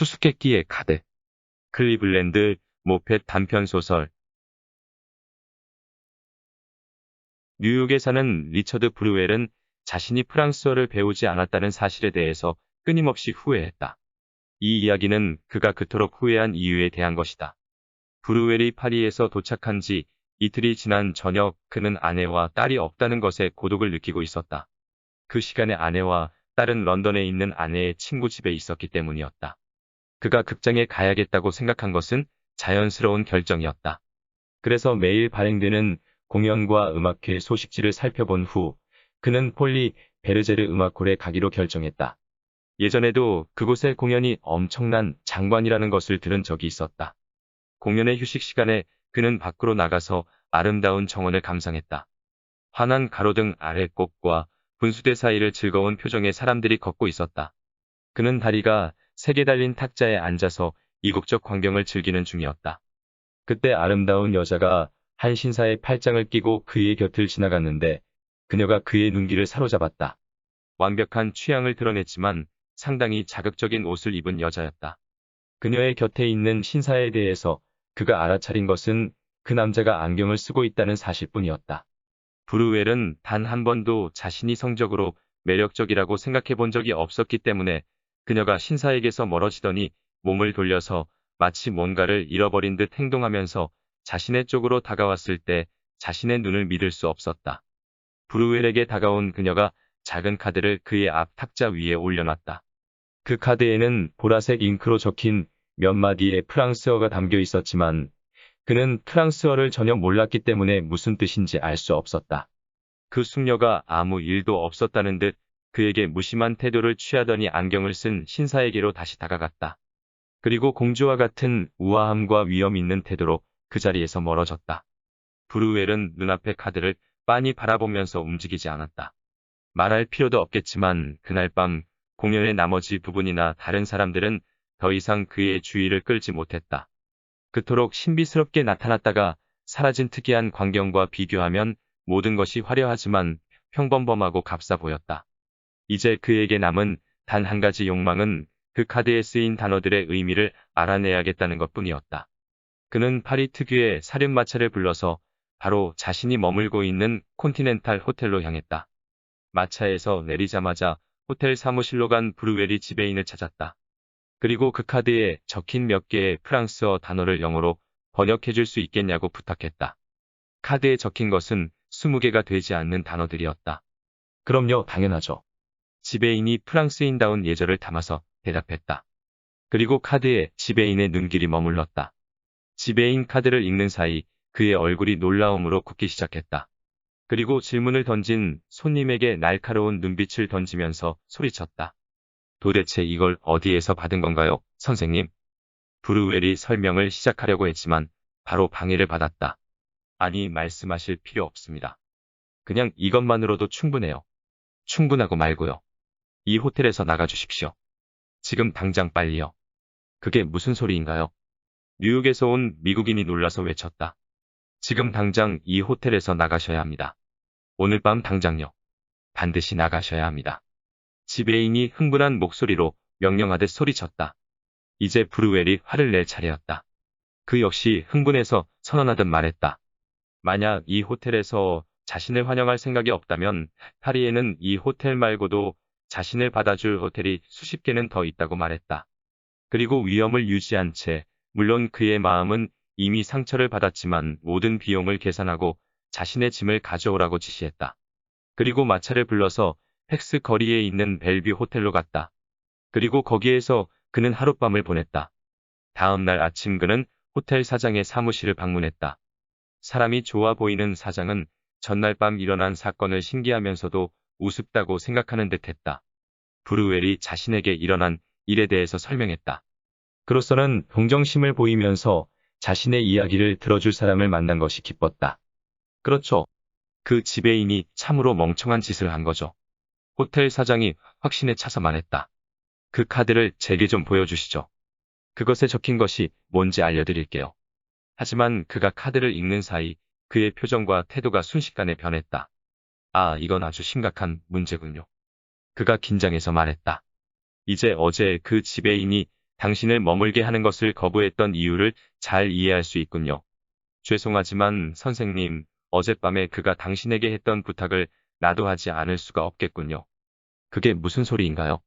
수수께끼의 카드. 클리블랜드 모펫 단편소설. 뉴욕에 사는 리처드 브루웰은 자신이 프랑스어를 배우지 않았다는 사실에 대해서 끊임없이 후회했다. 이 이야기는 그가 그토록 후회한 이유에 대한 것이다. 브루웰이 파리에서 도착한 지 이틀이 지난 저녁, 그는 아내와 딸이 없다는 것에 고독을 느끼고 있었다. 그 시간에 아내와 딸은 런던에 있는 아내의 친구 집에 있었기 때문이었다. 그가 극장에 가야겠다고 생각한 것은 자연스러운 결정이었다. 그래서 매일 발행되는 공연과 음악회 소식지를 살펴본 후 그는 폴리 베르제르 음악홀에 가기로 결정했다. 예전에도 그곳의 공연이 엄청난 장관이라는 것을 들은 적이 있었다. 공연의 휴식 시간에 그는 밖으로 나가서 아름다운 정원을 감상했다. 환한 가로등 아래 꽃과 분수대 사이를 즐거운 표정의 사람들이 걷고 있었다. 그는 다리가 세 개 달린 탁자에 앉아서 이국적 광경을 즐기는 중이었다. 그때 아름다운 여자가 한 신사의 팔짱을 끼고 그의 곁을 지나갔는데 그녀가 그의 눈길을 사로잡았다. 완벽한 취향을 드러냈지만 상당히 자극적인 옷을 입은 여자였다. 그녀의 곁에 있는 신사에 대해서 그가 알아차린 것은 그 남자가 안경을 쓰고 있다는 사실뿐이었다. 브루웰은 단 한 번도 자신이 성적으로 매력적이라고 생각해 본 적이 없었기 때문에 그녀가 신사에게서 멀어지더니 몸을 돌려서 마치 뭔가를 잃어버린 듯 행동하면서 자신의 쪽으로 다가왔을 때 자신의 눈을 믿을 수 없었다. 브루웰에게 다가온 그녀가 작은 카드를 그의 앞 탁자 위에 올려놨다. 그 카드에는 보라색 잉크로 적힌 몇 마디의 프랑스어가 담겨 있었지만 그는 프랑스어를 전혀 몰랐기 때문에 무슨 뜻인지 알 수 없었다. 그 숙녀가 아무 일도 없었다는 듯 그에게 무심한 태도를 취하더니 안경을 쓴 신사에게로 다시 다가갔다. 그리고 공주와 같은 우아함과 위험 있는 태도로 그 자리에서 멀어졌다. 브루웰은 눈앞의 카드를 빤히 바라보면서 움직이지 않았다. 말할 필요도 없겠지만 그날 밤 공연의 나머지 부분이나 다른 사람들은 더 이상 그의 주의를 끌지 못했다. 그토록 신비스럽게 나타났다가 사라진 특이한 광경과 비교하면 모든 것이 화려하지만 평범범하고 값싸 보였다. 이제 그에게 남은 단 한 가지 욕망은 그 카드에 쓰인 단어들의 의미를 알아내야겠다는 것뿐이었다. 그는 파리 특유의 살인마차를 불러서 바로 자신이 머물고 있는 콘티넨탈 호텔로 향했다. 마차에서 내리자마자 호텔 사무실로 간 브루웰이 지배인을 찾았다. 그리고 그 카드에 적힌 몇 개의 프랑스어 단어를 영어로 번역해 줄 수 있겠냐고 부탁했다. 카드에 적힌 것은 20개가 되지 않는 단어들이었다. 그럼요, 당연하죠. 지배인이 프랑스인다운 예절을 담아서 대답했다. 그리고 카드에 지배인의 눈길이 머물렀다. 지배인 카드를 읽는 사이 그의 얼굴이 놀라움으로 굳기 시작했다. 그리고 질문을 던진 손님에게 날카로운 눈빛을 던지면서 소리쳤다. 도대체 이걸 어디에서 받은 건가요, 선생님? 브루웰이 설명을 시작하려고 했지만 바로 방해를 받았다. 아니, 말씀하실 필요 없습니다. 그냥 이것만으로도 충분해요. 충분하고 말고요. 이 호텔에서 나가주십시오. 지금 당장 빨리요. 그게 무슨 소리인가요? 뉴욕에서 온 미국인이 놀라서 외쳤다. 지금 당장 이 호텔에서 나가셔야 합니다. 오늘 밤 당장요. 반드시 나가셔야 합니다. 지배인이 흥분한 목소리로 명령하듯 소리쳤다. 이제 브루웰이 화를 낼 차례였다. 그 역시 흥분해서 선언하듯 말했다. 만약 이 호텔에서 자신을 환영할 생각이 없다면 파리에는 이 호텔 말고도 자신을 받아줄 호텔이 수십 개는 더 있다고 말했다. 그리고 위험을 유지한 채 물론 그의 마음은 이미 상처를 받았지만 모든 비용을 계산하고 자신의 짐을 가져오라고 지시했다. 그리고 마차를 불러서 팩스 거리에 있는 벨뷰 호텔로 갔다. 그리고 거기에서 그는 하룻밤을 보냈다. 다음 날 아침 그는 호텔 사장의 사무실을 방문했다. 사람이 좋아 보이는 사장은 전날 밤 일어난 사건을 신기하면서도 우습다고 생각하는 듯했다. 브루웰이 자신에게 일어난 일에 대해서 설명했다. 그로서는 동정심을 보이면서 자신의 이야기를 들어줄 사람을 만난 것이 기뻤다. 그렇죠. 그 지배인이 참으로 멍청한 짓을 한 거죠. 호텔 사장이 확신에 차서 말했다. 그 카드를 제게 좀 보여주시죠. 그것에 적힌 것이 뭔지 알려드릴게요. 하지만 그가 카드를 읽는 사이 그의 표정과 태도가 순식간에 변했다. 아, 이건 아주 심각한 문제군요. 그가 긴장해서 말했다. 이제 어제 그 지배인이 당신을 머물게 하는 것을 거부했던 이유를 잘 이해할 수 있군요. 죄송하지만 선생님, 어젯밤에 그가 당신에게 했던 부탁을 나도 하지 않을 수가 없겠군요. 그게 무슨 소리인가요?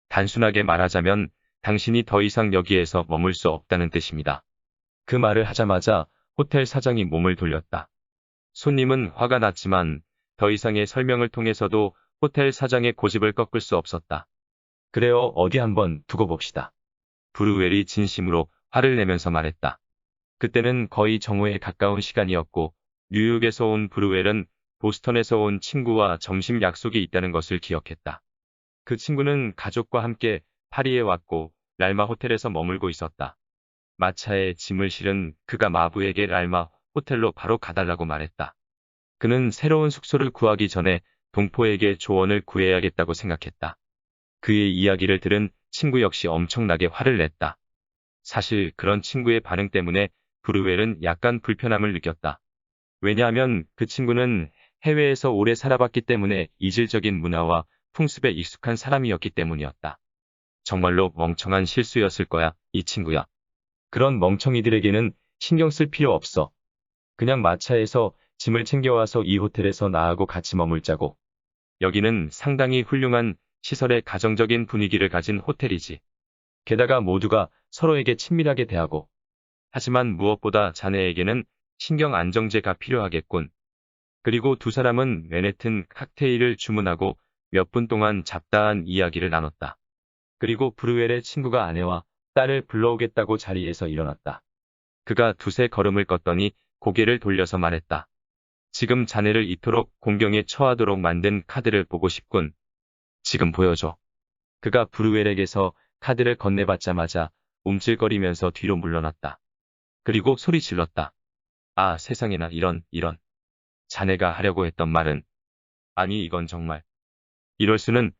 단순하게 말하자면 당신이 더 이상 여기에서 머물 수 없다는 뜻입니다. 그 말을 하자마자 호텔 사장이 몸을 돌렸다. 손님은 화가 났지만 더 이상의 설명을 통해서도 호텔 사장의 고집을 꺾을 수 없었다. 그래요, 어디 한번 두고 봅시다. 브루웰이 진심으로 화를 내면서 말했다. 그때는 거의 정오에 가까운 시간이었고 뉴욕에서 온 브루웰은 보스턴에서 온 친구와 점심 약속이 있다는 것을 기억했다. 그 친구는 가족과 함께 파리에 왔고 랄마 호텔에서 머물고 있었다. 마차에 짐을 실은 그가 마부에게 랄마 호텔로 바로 가달라고 말했다. 그는 새로운 숙소를 구하기 전에 동포에게 조언을 구해야겠다고 생각했다. 그의 이야기를 들은 친구 역시 엄청나게 화를 냈다. 사실 그런 친구의 반응 때문에 브루웰은 약간 불편함을 느꼈다. 왜냐하면 그 친구는 해외에서 오래 살아봤기 때문에 이질적인 문화와 풍습에 익숙한 사람이었기 때문이었다. 정말로 멍청한 실수였을 거야, 이 친구야. 그런 멍청이들에게는 신경 쓸 필요 없어. 그냥 마차에서 짐을 챙겨와서 이 호텔에서 나하고 같이 머물자고. 여기는 상당히 훌륭한 시설의 가정적인 분위기를 가진 호텔이지. 게다가 모두가 서로에게 친밀하게 대하고. 하지만 무엇보다 자네에게는 신경 안정제가 필요하겠군. 그리고 두 사람은 맨해튼 칵테일을 주문하고 몇 분 동안 잡다한 이야기를 나눴다. 그리고 브루웰의 친구가 아내와 딸을 불러오겠다고 자리에서 일어났다. 그가 두세 걸음을 걷더니 고개를 돌려서 말했다. 지금 자네를 이토록 공경에 처하도록 만든 카드를 보고 싶군. 지금 보여줘. 그가 브루웰에게서 카드를 건네받자마자 움찔거리면서 뒤로 물러났다. 그리고 소리 질렀다. 아, 세상에나 이런. 자네가 하려고 했던 말은. 아니, 이건 정말. 이럴 수는.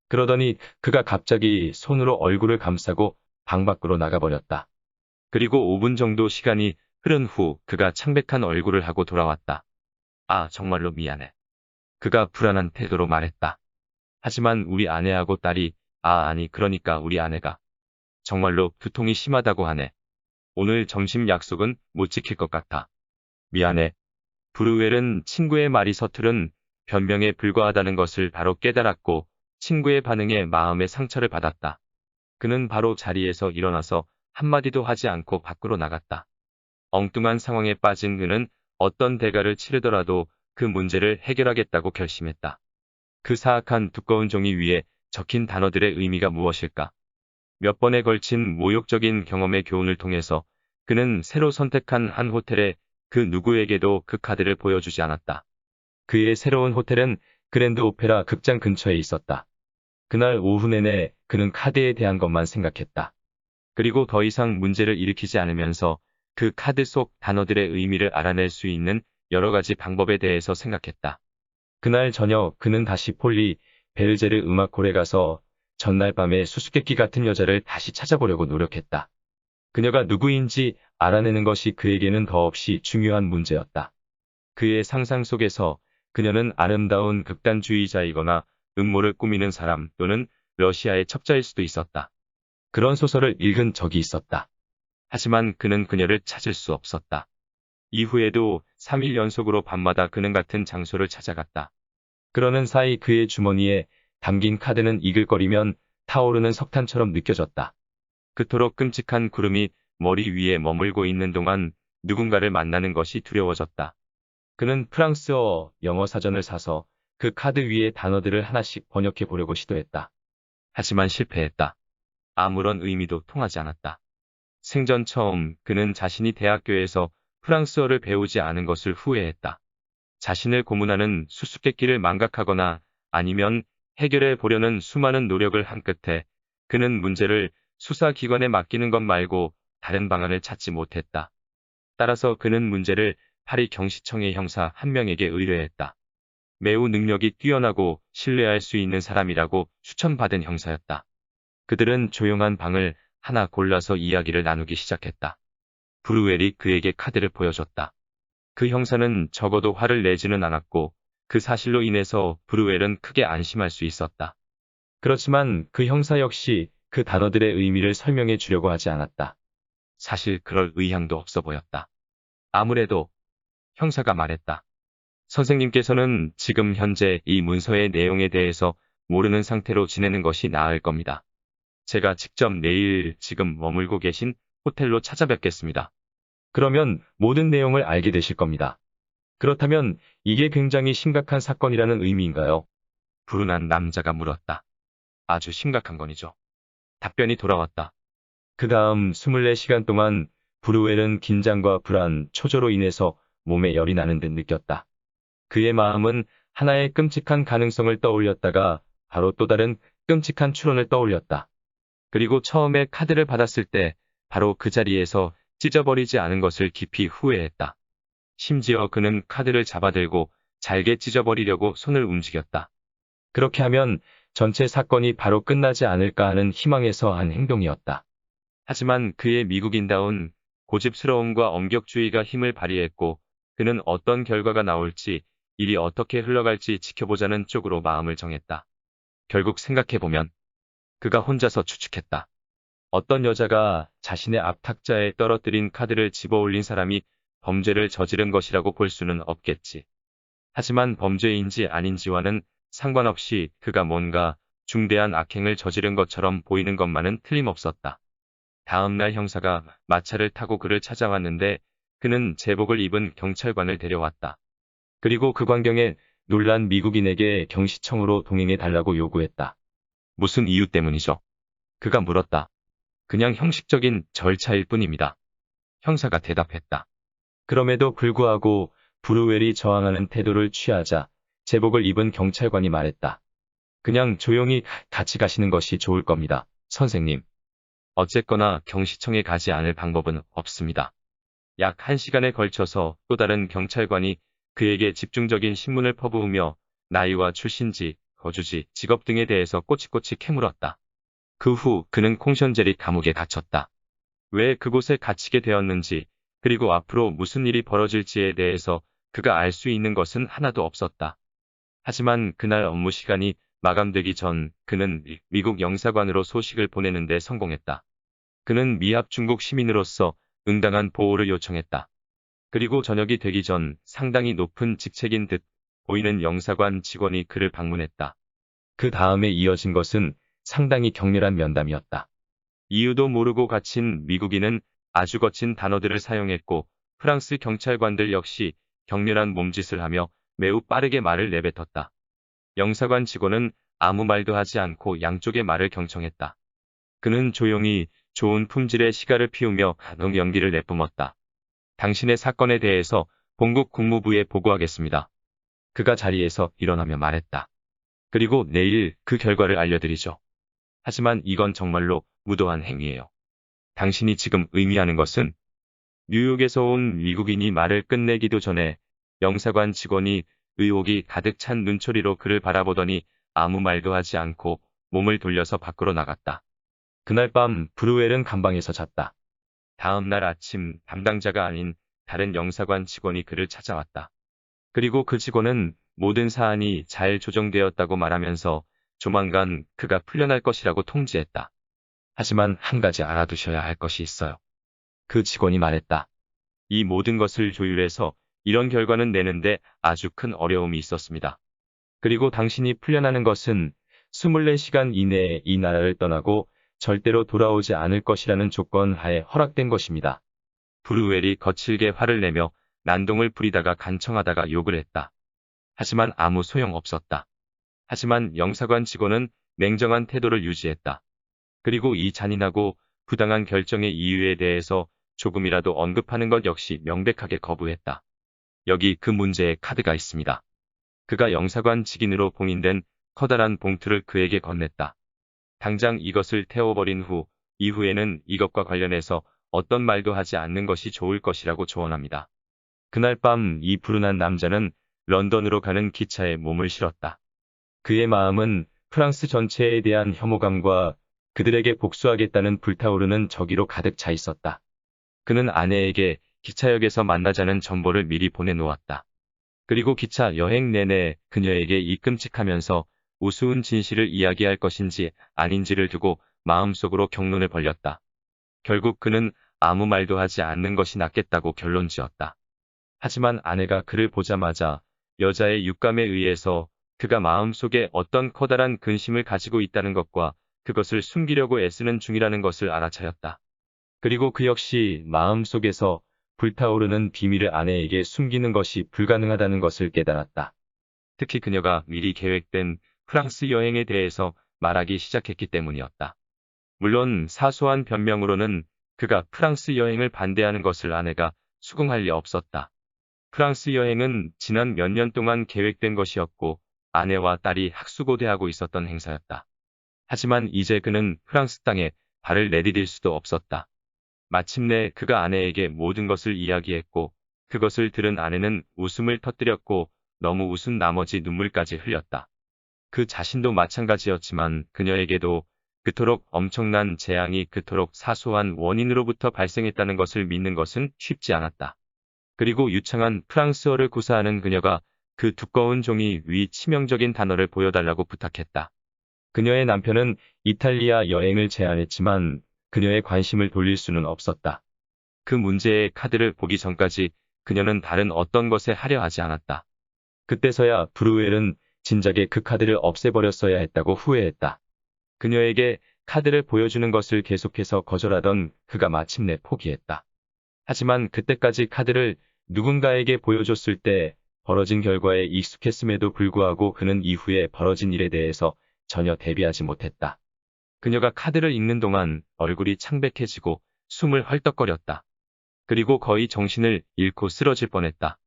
그러더니 그가 갑자기 손으로 얼굴을 감싸고 방 밖으로 나가버렸다. 그리고 5분 정도 시간이 흐른 후 그가 창백한 얼굴을 하고 돌아왔다. 아, 정말로 미안해. 그가 불안한 태도로 말했다. 하지만 우리 아내하고 딸이, 아니 그러니까 우리 아내가 정말로 두통이 심하다고 하네. 오늘 점심 약속은 못 지킬 것 같아. 미안해. 브루웰은 친구의 말이 서투른 변명에 불과하다는 것을 바로 깨달았고 친구의 반응에 마음의 상처를 받았다. 그는 바로 자리에서 일어나서 한마디도 하지 않고 밖으로 나갔다. 엉뚱한 상황에 빠진 그는 어떤 대가를 치르더라도 그 문제를 해결하겠다고 결심했다. 그 사악한 두꺼운 종이 위에 적힌 단어들의 의미가 무엇일까? 몇 번에 걸친 모욕적인 경험의 교훈을 통해서 그는 새로 선택한 한 호텔에 그 누구에게도 그 카드를 보여주지 않았다. 그의 새로운 호텔은 그랜드 오페라 극장 근처에 있었다. 그날 오후 내내 그는 카드에 대한 것만 생각했다. 그리고 더 이상 문제를 일으키지 않으면서 그 카드 속 단어들의 의미를 알아낼 수 있는 여러 가지 방법에 대해서 생각했다. 그날 저녁 그는 다시 폴리 베르제르 음악홀에 가서 전날 밤에 수수께끼 같은 여자를 다시 찾아보려고 노력했다. 그녀가 누구인지 알아내는 것이 그에게는 더없이 중요한 문제였다. 그의 상상 속에서 그녀는 아름다운 극단주의자이거나 음모를 꾸미는 사람 또는 러시아의 첩자일 수도 있었다. 그런 소설을 읽은 적이 있었다. 하지만 그는 그녀를 찾을 수 없었다. 이후에도 3일 연속으로 밤마다 그는 같은 장소를 찾아갔다. 그러는 사이 그의 주머니에 담긴 카드는 이글거리면 타오르는 석탄처럼 느껴졌다. 그토록 끔찍한 구름이 머리 위에 머물고 있는 동안 누군가를 만나는 것이 두려워졌다. 그는 프랑스어, 영어 사전을 사서 그 카드 위에 단어들을 하나씩 번역해 보려고 시도했다. 하지만 실패했다. 아무런 의미도 통하지 않았다. 생전 처음 그는 자신이 대학교에서 프랑스어를 배우지 않은 것을 후회했다. 자신을 고문하는 수수께끼를 망각하거나 아니면 해결해 보려는 수많은 노력을 한 끝에 그는 문제를 수사기관에 맡기는 것 말고 다른 방안을 찾지 못했다. 따라서 그는 문제를 파리 경시청의 형사 한 명에게 의뢰했다. 매우 능력이 뛰어나고 신뢰할 수 있는 사람이라고 추천받은 형사였다. 그들은 조용한 방을 하나 골라서 이야기를 나누기 시작했다. 브루웰이 그에게 카드를 보여줬다. 그 형사는 적어도 화를 내지는 않았고 그 사실로 인해서 브루웰은 크게 안심할 수 있었다. 그렇지만 그 형사 역시 그 단어들의 의미를 설명해 주려고 하지 않았다. 사실 그럴 의향도 없어 보였다. 아무래도 형사가 말했다. 선생님께서는 지금 현재 이 문서의 내용에 대해서 모르는 상태로 지내는 것이 나을 겁니다. 제가 직접 내일 지금 머물고 계신 호텔로 찾아뵙겠습니다. 그러면 모든 내용을 알게 되실 겁니다. 그렇다면 이게 굉장히 심각한 사건이라는 의미인가요? 불운한 남자가 물었다. 아주 심각한 건이죠. 답변이 돌아왔다. 그 다음 24시간 동안 브루웰은 긴장과 불안, 초조로 인해서 몸에 열이 나는 듯 느꼈다. 그의 마음은 하나의 끔찍한 가능성을 떠올렸다가 바로 또 다른 끔찍한 추론을 떠올렸다. 그리고 처음에 카드를 받았을 때 바로 그 자리에서 찢어버리지 않은 것을 깊이 후회했다. 심지어 그는 카드를 잡아들고 잘게 찢어버리려고 손을 움직였다. 그렇게 하면 전체 사건이 바로 끝나지 않을까 하는 희망에서 한 행동이었다. 하지만 그의 미국인다운 고집스러움과 엄격주의가 힘을 발휘했고 그는 어떤 결과가 나올지 일이 어떻게 흘러갈지 지켜보자는 쪽으로 마음을 정했다. 결국 생각해보면 그가 혼자서 추측했다. 어떤 여자가 자신의 앞탁자에 떨어뜨린 카드를 집어올린 사람이 범죄를 저지른 것이라고 볼 수는 없겠지. 하지만 범죄인지 아닌지와는 상관없이 그가 뭔가 중대한 악행을 저지른 것처럼 보이는 것만은 틀림없었다. 다음날 형사가 마차를 타고 그를 찾아왔는데 그는 제복을 입은 경찰관을 데려왔다. 그리고 그 광경에 놀란 미국인에게 경시청으로 동행해 달라고 요구했다. 무슨 이유 때문이죠? 그가 물었다. 그냥 형식적인 절차일 뿐입니다. 형사가 대답했다. 그럼에도 불구하고 브루웰이 저항하는 태도를 취하자 제복을 입은 경찰관이 말했다. 그냥 조용히 같이 가시는 것이 좋을 겁니다, 선생님. 어쨌거나 경시청에 가지 않을 방법은 없습니다. 약 1시간에 걸쳐서 또 다른 경찰관이 그에게 집중적인 신문을 퍼부으며 나이와 출신지, 거주지, 직업 등에 대해서 꼬치꼬치 캐물었다. 그 후 그는 콩션제리 감옥에 갇혔다. 왜 그곳에 갇히게 되었는지, 그리고 앞으로 무슨 일이 벌어질지에 대해서 그가 알 수 있는 것은 하나도 없었다. 하지만 그날 업무 시간이 마감되기 전 그는 미국 영사관으로 소식을 보내는 데 성공했다. 그는 미합 중국 시민으로서 응당한 보호를 요청했다. 그리고 저녁이 되기 전 상당히 높은 직책인 듯 보이는 영사관 직원이 그를 방문했다. 그 다음에 이어진 것은 상당히 격렬한 면담이었다. 이유도 모르고 갇힌 미국인은 아주 거친 단어들을 사용했고 프랑스 경찰관들 역시 격렬한 몸짓을 하며 매우 빠르게 말을 내뱉었다. 영사관 직원은 아무 말도 하지 않고 양쪽의 말을 경청했다. 그는 조용히 좋은 품질의 시가를 피우며 간혹 연기를 내뿜었다. 당신의 사건에 대해서 본국 국무부에 보고하겠습니다. 그가 자리에서 일어나며 말했다. 그리고 내일 그 결과를 알려드리죠. 하지만 이건 정말로 무도한 행위예요. 당신이 지금 의미하는 것은 뉴욕에서 온 미국인이 말을 끝내기도 전에 영사관 직원이 의혹이 가득 찬 눈초리로 그를 바라보더니 아무 말도 하지 않고 몸을 돌려서 밖으로 나갔다. 그날 밤 브루웰은 감방에서 잤다. 다음 날 아침 담당자가 아닌 다른 영사관 직원이 그를 찾아왔다. 그리고 그 직원은 모든 사안이 잘 조정되었다고 말하면서 조만간 그가 풀려날 것이라고 통지했다. 하지만 한 가지 알아두셔야 할 것이 있어요. 그 직원이 말했다. 이 모든 것을 조율해서 이런 결과는 내는데 아주 큰 어려움이 있었습니다. 그리고 당신이 풀려나는 것은 24시간 이내에 이 나라를 떠나고 절대로 돌아오지 않을 것이라는 조건 하에 허락된 것입니다. 브루웰이 거칠게 화를 내며 난동을 부리다가 간청하다가 욕을 했다. 하지만 아무 소용 없었다. 하지만 영사관 직원은 냉정한 태도를 유지했다. 그리고 이 잔인하고 부당한 결정의 이유에 대해서 조금이라도 언급하는 것 역시 명백하게 거부했다. 여기 그 문제의 카드가 있습니다. 그가 영사관 직인으로 봉인된 커다란 봉투를 그에게 건넸다. 당장 이것을 태워버린 후, 이후에는 이것과 관련해서 어떤 말도 하지 않는 것이 좋을 것이라고 조언합니다. 그날 밤 이 불운한 남자는 런던으로 가는 기차에 몸을 실었다. 그의 마음은 프랑스 전체에 대한 혐오감과 그들에게 복수하겠다는 불타오르는 저기로 가득 차 있었다. 그는 아내에게 기차역에서 만나자는 정보를 미리 보내놓았다. 그리고 기차 여행 내내 그녀에게 이 끔찍하면서 우스운 진실을 이야기할 것인지 아닌지를 두고 마음속으로 경론을 벌였다. 결국 그는 아무 말도 하지 않는 것이 낫겠다고 결론지었다. 하지만 아내가 그를 보자마자 여자의 육감에 의해서 그가 마음속에 어떤 커다란 근심을 가지고 있다는 것과 그것을 숨기려고 애쓰는 중이라는 것을 알아차렸다. 그리고 그 역시 마음속에서 불타오르는 비밀을 아내에게 숨기는 것이 불가능하다는 것을 깨달았다. 특히 그녀가 미리 계획된 프랑스 여행에 대해서 말하기 시작했기 때문이었다. 물론 사소한 변명으로는 그가 프랑스 여행을 반대하는 것을 아내가 수긍할 리 없었다. 프랑스 여행은 지난 몇 년 동안 계획된 것이었고 아내와 딸이 학수고대하고 있었던 행사였다. 하지만 이제 그는 프랑스 땅에 발을 내디딜 수도 없었다. 마침내 그가 아내에게 모든 것을 이야기했고 그것을 들은 아내는 웃음을 터뜨렸고 너무 웃은 나머지 눈물까지 흘렸다. 그 자신도 마찬가지였지만 그녀에게도 그토록 엄청난 재앙이 그토록 사소한 원인으로부터 발생했다는 것을 믿는 것은 쉽지 않았다. 그리고 유창한 프랑스어를 구사하는 그녀가 그 두꺼운 종이 위 치명적인 단어를 보여달라고 부탁했다. 그녀의 남편은 이탈리아 여행을 제안했지만 그녀의 관심을 돌릴 수는 없었다. 그 문제의 카드를 보기 전까지 그녀는 다른 어떤 것에 하려 하지 않았다. 그때서야 브루웰은 진작에 그 카드를 없애버렸어야 했다고 후회했다. 그녀에게 카드를 보여주는 것을 계속해서 거절하던 그가 마침내 포기했다. 하지만 그때까지 카드를 누군가에게 보여줬을 때 벌어진 결과에 익숙했음에도 불구하고 그는 이후에 벌어진 일에 대해서 전혀 대비하지 못했다. 그녀가 카드를 읽는 동안 얼굴이 창백해지고 숨을 헐떡거렸다. 그리고 거의 정신을 잃고 쓰러질 뻔했다.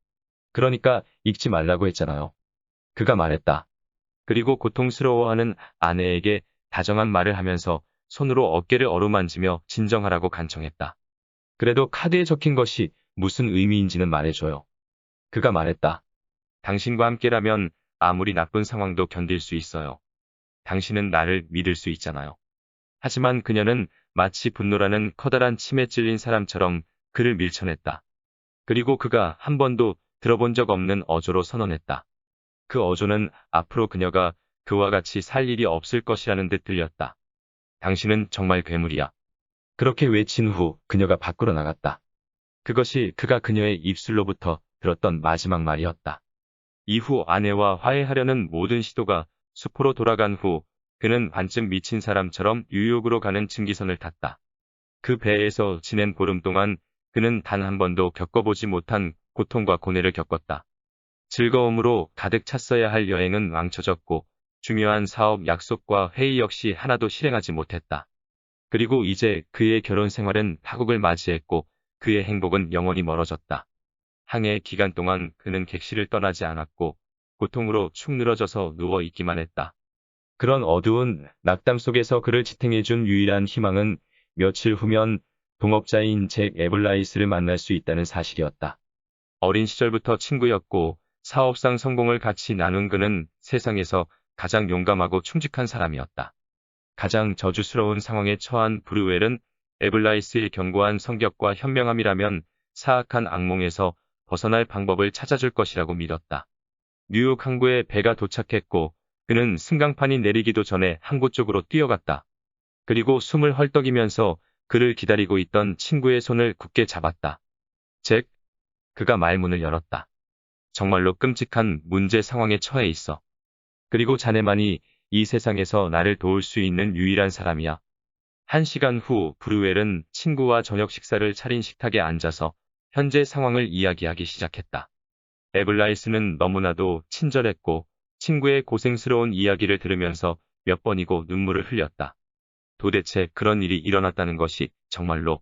그러니까 읽지 말라고 했잖아요. 그가 말했다. 그리고 고통스러워하는 아내에게 다정한 말을 하면서 손으로 어깨를 어루만지며 진정하라고 간청했다. 그래도 카드에 적힌 것이 무슨 의미인지는 말해줘요. 그가 말했다. 당신과 함께라면 아무리 나쁜 상황도 견딜 수 있어요. 당신은 나를 믿을 수 있잖아요. 하지만 그녀는 마치 분노라는 커다란 침에 찔린 사람처럼 그를 밀쳐냈다. 그리고 그가 한 번도 들어본 적 없는 어조로 선언했다. 그 어조는 앞으로 그녀가 그와 같이 살 일이 없을 것이라는 듯 들렸다. 당신은 정말 괴물이야. 그렇게 외친 후 그녀가 밖으로 나갔다. 그것이 그가 그녀의 입술로부터 들었던 마지막 말이었다. 이후 아내와 화해하려는 모든 시도가 수포로 돌아간 후 그는 반쯤 미친 사람처럼 뉴욕으로 가는 증기선을 탔다. 그 배에서 지낸 보름 동안 그는 단 한 번도 겪어보지 못한 고통과 고뇌를 겪었다. 즐거움으로 가득 찼어야 할 여행은 망쳐졌고 중요한 사업 약속과 회의 역시 하나도 실행하지 못했다. 그리고 이제 그의 결혼 생활은 파국을 맞이했고 그의 행복은 영원히 멀어졌다. 항해 기간 동안 그는 객실을 떠나지 않았고 고통으로 축 늘어져서 누워 있기만 했다. 그런 어두운 낙담 속에서 그를 지탱해준 유일한 희망은 며칠 후면 동업자인 잭 에블라이스를 만날 수 있다는 사실이었다. 어린 시절부터 친구였고 사업상 성공을 같이 나눈 그는 세상에서 가장 용감하고 충직한 사람이었다. 가장 저주스러운 상황에 처한 브루웰은 에블라이스의 견고한 성격과 현명함이라면 사악한 악몽에서 벗어날 방법을 찾아줄 것이라고 믿었다. 뉴욕 항구에 배가 도착했고 그는 승강판이 내리기도 전에 항구 쪽으로 뛰어갔다. 그리고 숨을 헐떡이면서 그를 기다리고 있던 친구의 손을 굳게 잡았다. 잭, 그가 말문을 열었다. 정말로 끔찍한 문제 상황에 처해 있어. 그리고 자네만이 이 세상에서 나를 도울 수 있는 유일한 사람이야. 1시간 후 브루웰은 친구와 저녁 식사를 차린 식탁에 앉아서 현재 상황을 이야기하기 시작했다. 에블라이스는 너무나도 친절했고 친구의 고생스러운 이야기를 들으면서 몇 번이고 눈물을 흘렸다. 도대체 그런 일이 일어났다는 것이 정말로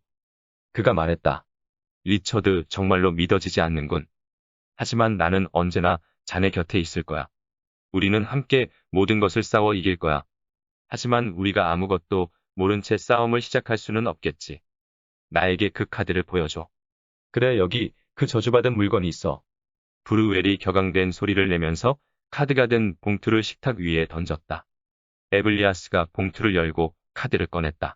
그가 말했다. 리처드, 정말로 믿어지지 않는군. 하지만 나는 언제나 자네 곁에 있을 거야. 우리는 함께 모든 것을 싸워 이길 거야. 하지만 우리가 아무것도 모른 채 싸움을 시작할 수는 없겠지. 나에게 그 카드를 보여줘. 그래, 여기 그 저주받은 물건이 있어. 브루웰이 격앙된 소리를 내면서 카드가 든 봉투를 식탁 위에 던졌다. 에블리아스가 봉투를 열고 카드를 꺼냈다.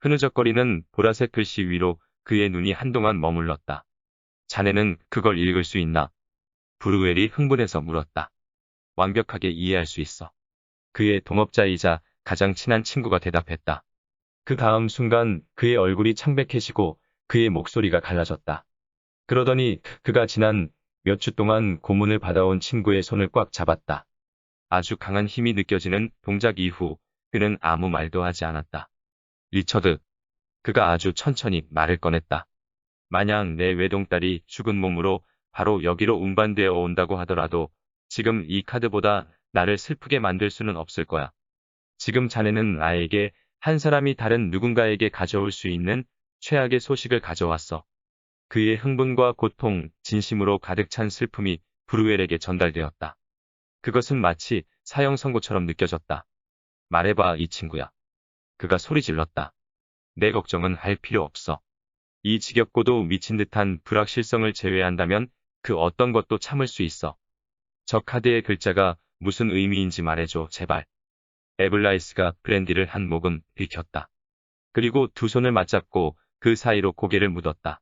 흐느적거리는 보라색 글씨 위로 그의 눈이 한동안 머물렀다. 자네는 그걸 읽을 수 있나? 브루웰이 흥분해서 물었다. 완벽하게 이해할 수 있어. 그의 동업자이자 가장 친한 친구가 대답했다. 그 다음 순간 그의 얼굴이 창백해지고 그의 목소리가 갈라졌다. 그러더니 그가 지난 몇 주 동안 고문을 받아온 친구의 손을 꽉 잡았다. 아주 강한 힘이 느껴지는 동작 이후 그는 아무 말도 하지 않았다. 리처드. 그가 아주 천천히 말을 꺼냈다. 만약 내 외동딸이 죽은 몸으로 바로 여기로 운반되어 온다고 하더라도 지금 이 카드보다 나를 슬프게 만들 수는 없을 거야. 지금 자네는 나에게 한 사람이 다른 누군가에게 가져올 수 있는 최악의 소식을 가져왔어. 그의 흥분과 고통, 진심으로 가득 찬 슬픔이 브루엘에게 전달되었다. 그것은 마치 사형 선고처럼 느껴졌다. 말해봐, 이 친구야. 그가 소리 질렀다. 내 걱정은 할 필요 없어. 이 지겹고도 미친 듯한 불확실성을 제외한다면 그 어떤 것도 참을 수 있어. 저 카드의 글자가 무슨 의미인지 말해줘, 제발. 에블라이스가 브랜디를 한 모금 들켰다. 그리고 두 손을 맞잡고 그 사이로 고개를 묻었다.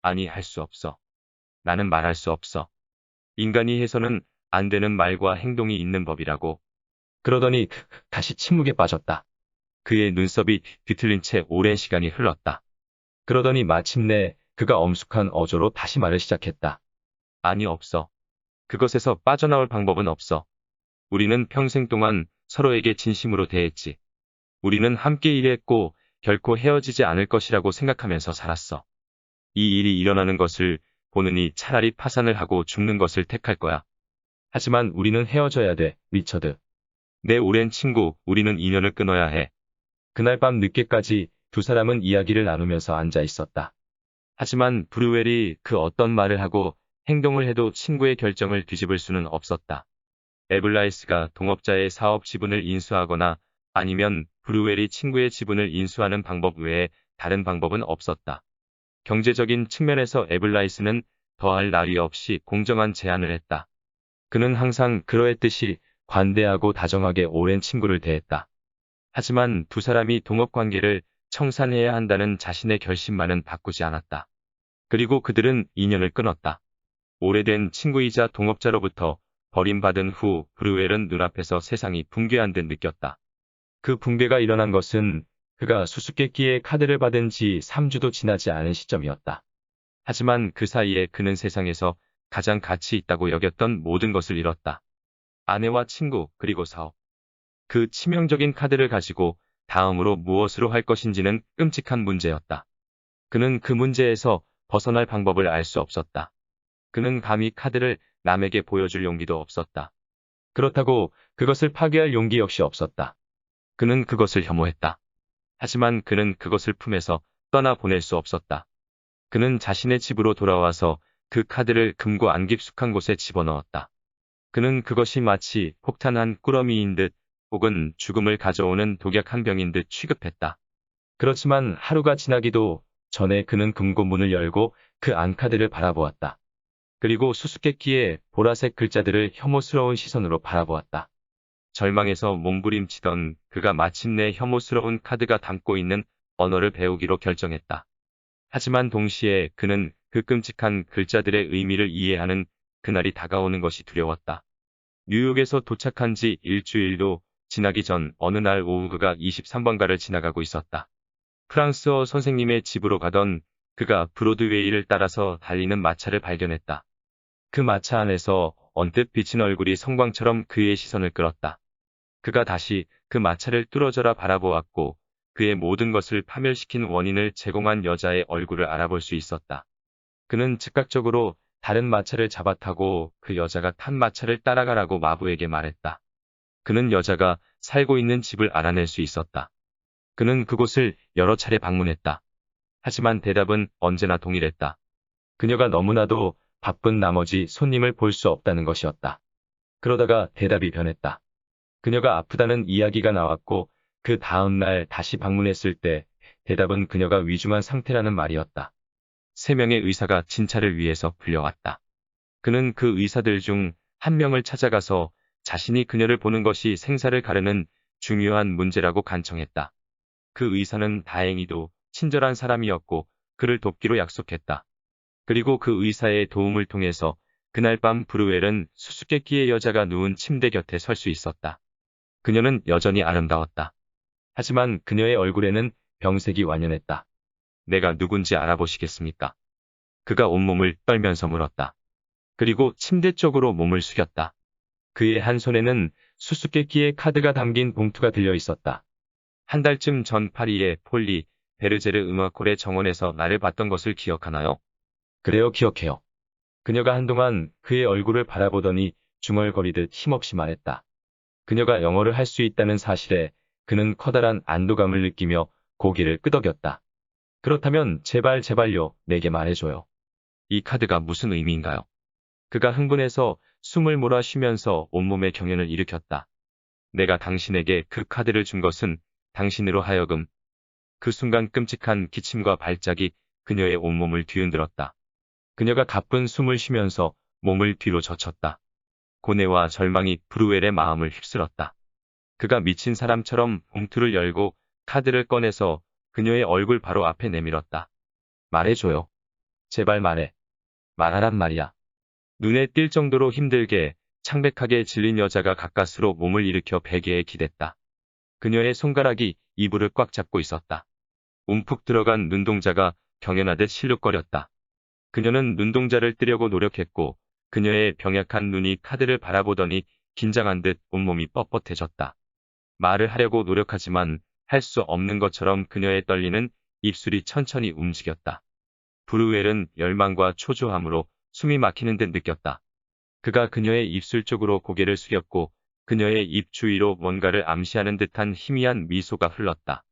아니, 할 수 없어. 나는 말할 수 없어. 인간이 해서는 안 되는 말과 행동이 있는 법이라고. 그러더니 다시 침묵에 빠졌다. 그의 눈썹이 뒤틀린 채 오랜 시간이 흘렀다. 그러더니 마침내 그가 엄숙한 어조로 다시 말을 시작했다. 아니, 없어. 그것에서 빠져나올 방법은 없어. 우리는 평생 동안 서로에게 진심으로 대했지. 우리는 함께 일했고 결코 헤어지지 않을 것이라고 생각하면서 살았어. 이 일이 일어나는 것을 보느니 차라리 파산을 하고 죽는 것을 택할 거야. 하지만 우리는 헤어져야 돼, 리처드. 내 오랜 친구, 우리는 인연을 끊어야 해. 그날 밤 늦게까지 두 사람은 이야기를 나누면서 앉아 있었다. 하지만 브루웰이 그 어떤 말을 하고 행동을 해도 친구의 결정을 뒤집을 수는 없었다. 에블라이스가 동업자의 사업 지분을 인수하거나 아니면 브루웰이 친구의 지분을 인수하는 방법 외에 다른 방법은 없었다. 경제적인 측면에서 에블라이스는 더할 나위 없이 공정한 제안을 했다. 그는 항상 그러했듯이 관대하고 다정하게 오랜 친구를 대했다. 하지만 두 사람이 동업관계를 청산해야 한다는 자신의 결심만은 바꾸지 않았다. 그리고 그들은 인연을 끊었다. 오래된 친구이자 동업자로부터 버림받은 후 브루웰은 눈앞에서 세상이 붕괴한 듯 느꼈다. 그 붕괴가 일어난 것은 그가 수수께끼의 카드를 받은 지 3주도 지나지 않은 시점이었다. 하지만 그 사이에 그는 세상에서 가장 가치 있다고 여겼던 모든 것을 잃었다. 아내와 친구, 그리고 사업. 그 치명적인 카드를 가지고 다음으로 무엇으로 할 것인지는 끔찍한 문제였다. 그는 그 문제에서 벗어날 방법을 알 수 없었다. 그는 감히 카드를 남에게 보여줄 용기도 없었다. 그렇다고 그것을 파괴할 용기 역시 없었다. 그는 그것을 혐오했다. 하지만 그는 그것을 품에서 떠나보낼 수 없었다. 그는 자신의 집으로 돌아와서 그 카드를 금고 안 깊숙한 곳에 집어넣었다. 그는 그것이 마치 폭탄한 꾸러미인 듯 혹은 죽음을 가져오는 독약 한 병인 듯 취급했다. 그렇지만 하루가 지나기도 전에 그는 금고 문을 열고 그 안 카드를 바라보았다. 그리고 수수께끼의 보라색 글자들을 혐오스러운 시선으로 바라보았다. 절망에서 몸부림치던 그가 마침내 혐오스러운 카드가 담고 있는 언어를 배우기로 결정했다. 하지만 동시에 그는 그 끔찍한 글자들의 의미를 이해하는 그날이 다가오는 것이 두려웠다. 뉴욕에서 도착한 지 일주일도 지나기 전 어느 날 오후 그가 23번가를 지나가고 있었다. 프랑스어 선생님의 집으로 가던 그가 브로드웨이를 따라서 달리는 마차를 발견했다. 그 마차 안에서 언뜻 비친 얼굴이 성광처럼 그의 시선을 끌었다. 그가 다시 그 마차를 뚫어져라 바라보았고 그의 모든 것을 파멸시킨 원인을 제공한 여자의 얼굴을 알아볼 수 있었다. 그는 즉각적으로 다른 마차를 잡아타고 그 여자가 탄 마차를 따라가라고 마부에게 말했다. 그는 여자가 살고 있는 집을 알아낼 수 있었다. 그는 그곳을 여러 차례 방문했다. 하지만 대답은 언제나 동일했다. 그녀가 너무나도 바쁜 나머지 손님을 볼 수 없다는 것이었다. 그러다가 대답이 변했다. 그녀가 아프다는 이야기가 나왔고 그 다음 날 다시 방문했을 때 대답은 그녀가 위중한 상태라는 말이었다. 3명의 의사가 진찰을 위해서 불려왔다. 그는 그 의사들 중 한 명을 찾아가서 자신이 그녀를 보는 것이 생사를 가르는 중요한 문제라고 간청했다. 그 의사는 다행히도 친절한 사람이었고 그를 돕기로 약속했다. 그리고 그 의사의 도움을 통해서 그날 밤 브루웰은 수수께끼의 여자가 누운 침대 곁에 설 수 있었다. 그녀는 여전히 아름다웠다. 하지만 그녀의 얼굴에는 병색이 완연했다. 내가 누군지 알아보시겠습니까? 그가 온몸을 떨면서 물었다. 그리고 침대 쪽으로 몸을 숙였다. 그의 한 손에는 수수께끼의 카드가 담긴 봉투가 들려 있었다. 한 달쯤 전 파리의 폴리 베르제르 음악홀의 정원에서 나를 봤던 것을 기억하나요? 그래요, 기억해요. 그녀가 한동안 그의 얼굴을 바라보더니 중얼거리듯 힘없이 말했다. 그녀가 영어를 할 수 있다는 사실에 그는 커다란 안도감을 느끼며 고개를 끄덕였다. 그렇다면 제발요, 내게 말해줘요. 이 카드가 무슨 의미인가요? 그가 흥분해서 숨을 몰아쉬면서 온몸에 경련을 일으켰다. 내가 당신에게 그 카드를 준 것은 당신으로 하여금. 그 순간 끔찍한 기침과 발작이 그녀의 온몸을 뒤흔들었다. 그녀가 가쁜 숨을 쉬면서 몸을 뒤로 젖혔다. 고뇌와 절망이 브루웰의 마음을 휩쓸었다. 그가 미친 사람처럼 봉투를 열고 카드를 꺼내서 그녀의 얼굴 바로 앞에 내밀었다. 말해줘요. 제발 말해. 말하란 말이야. 눈에 띌 정도로 힘들게 창백하게 질린 여자가 가까스로 몸을 일으켜 베개에 기댔다. 그녀의 손가락이 이불을 꽉 잡고 있었다. 움푹 들어간 눈동자가 경연하듯 실룩거렸다. 그녀는 눈동자를 뜨려고 노력했고 그녀의 병약한 눈이 카드를 바라보더니 긴장한 듯 온몸이 뻣뻣해졌다. 말을 하려고 노력하지만 할 수 없는 것처럼 그녀의 떨리는 입술이 천천히 움직였다. 브루웰은 열망과 초조함으로 숨이 막히는 듯 느꼈다. 그가 그녀의 입술 쪽으로 고개를 숙였고 그녀의 입 주위로 뭔가를 암시하는 듯한 희미한 미소가 흘렀다.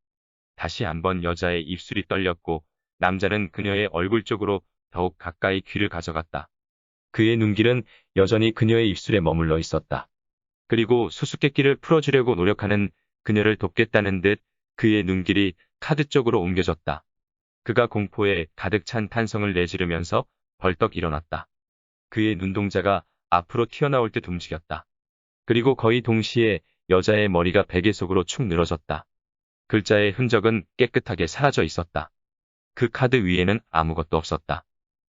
다시 한번 여자의 입술이 떨렸고 남자는 그녀의 얼굴 쪽으로 더욱 가까이 귀를 가져갔다. 그의 눈길은 여전히 그녀의 입술에 머물러 있었다. 그리고 수수께끼를 풀어주려고 노력하는 그녀를 돕겠다는 듯 그의 눈길이 카드 쪽으로 옮겨졌다. 그가 공포에 가득 찬 탄성을 내지르면서 벌떡 일어났다. 그의 눈동자가 앞으로 튀어나올 듯 움직였다. 그리고 거의 동시에 여자의 머리가 베개 속으로 축 늘어졌다. 글자의 흔적은 깨끗하게 사라져 있었다. 그 카드 위에는 아무것도 없었다.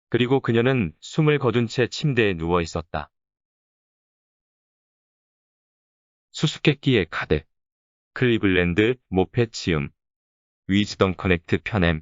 그리고 그녀는 숨을 거둔 채 침대에 누워 있었다. 수수께끼의 카드. 클리블랜드 모페치움. 위즈덤 커넥트 편엠.